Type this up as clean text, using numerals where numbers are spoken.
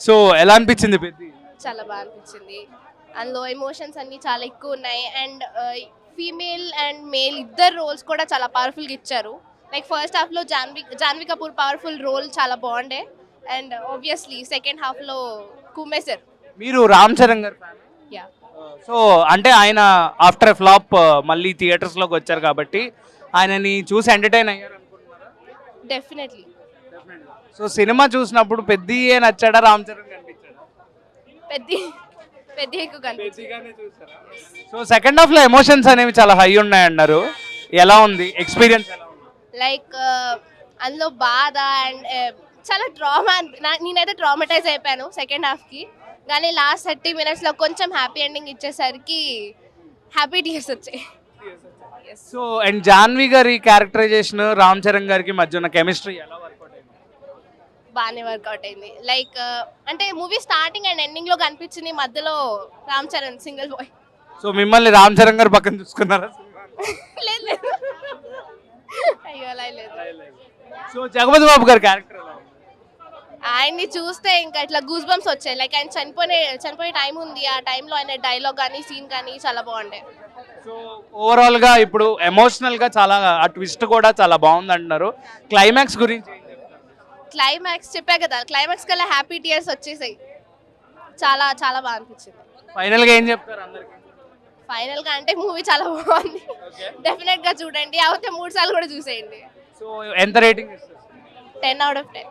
So ఎలా అనిపించింది పెద్ది? చాలా బాగా అనిపించింది. అందులో ఎమోషన్స్ అన్ని చాలా ఎక్కువ ఉన్నాయి. అండ్ ఫీమేల్ అండ్ మేల్ ఇద్దరు రోల్స్ కూడా చాలా పవర్ఫుల్గా ఇచ్చారు. లైక్ ఫస్ట్ హాఫ్లో జాన్వీ కపూర్ పవర్ఫుల్ రోల్ చాలా బాగుండే. అండ్ ఆబ్వియస్లీ సెకండ్ హాఫ్లో కుమ్మేశారు. మీరు రామ్ చరణ్ గారు fan? యా సో అంటే ఆయన ఆఫ్టర్ ఫ్లాప్ మళ్ళీ థియేటర్స్లోకి వచ్చారు కాబట్టి ఆయనని చూసి ఎంటర్టైన్ అయ్యారు అనుకుంటున్నారా? డెఫినెట్లీ. సో సినిమా చూసినప్పుడు పెద్దియే నచ్చాడా రామ్ చరణ్ కనిపించాడా? పెద్ద ఎక్కువ కనిపించింది. సో సెకండ్ హాఫ్ లో ఎమోషన్స్ అనేవి చాలా హై ఉన్నాయన్నారు. ఎలా ఉంది ఎక్స్పీరియన్స్? ఎలా ఉంది? లైక్ అందులో బాధ అండ్ చాలా ట్రామా. నేనైతే ట్రామటైజ్ అయిపోయాను సెకండ్ హాఫ్కి. కానీ లాస్ట్ 30 minutesలో కొంచెం హ్యాపీ ఎండింగ్ ఇచ్చేసరికి హ్యాపీ టీయర్స్ వచ్చాయి. సో అండ్ జాన్వి గారి క్యారెక్టరైజేషన్ రామ్ చరణ్ గారికి మధ్య ఉన్న కెమిస్ట్రీ ఎలా వర్కౌట్ అయింది? బాగానే వర్కౌట్ అయింది. లైక్ అంటే మూవీ స్టార్టింగ్ అండ్ ఎండింగ్లో కనిపించింది, మధ్యలో Ram Charan single boy. So మిమ్మల్ని రామ్ చరణ్ గారు పక్కన చూసుకున్నారా? లేదు లేదు, అయ్యో అలా లేదు. సో జగపతి బాబు గారి క్యారెక్టర్ ఎలా ఉంది? ఆయన్ని చూస్తే ఇంకా ఇట్లా గూస్ బంప్స్ వచ్చాయి. లైక్ ఆయన చనిపోయే టైం ఉంది, ఆ టైంలో ఆయన డైలాగ్ కానీ సీన్ కానీ చాలా బాగుండే. సో ఓవరాల్ గా ఇప్పుడు ఎమోషనల్ గా చాలా ఆ ట్విస్ట్ కూడా చాలా బాగుంది అంటున్నారు. క్లైమాక్స్ గురించి ఏం చెప్తారు? క్లైమాక్స్ చెప్పా కదా, క్లైమాక్స్ కల్లా హ్యాపీ టీయర్స్ వచ్చేసాయి. చాలా చాలా బాగా అనిపించింది. ఫైనల్ గా ఏం చెప్తారు అందరికి? ఫైనల్గా అంటే మూవీ చాలా బాగుంది, డెఫినెట్గా చూడండి. అవుతే 3 సార్లు కూడా చూసేయండి. సో ఎంత రేటింగ్ ఇస్తారు? 10 out of 10.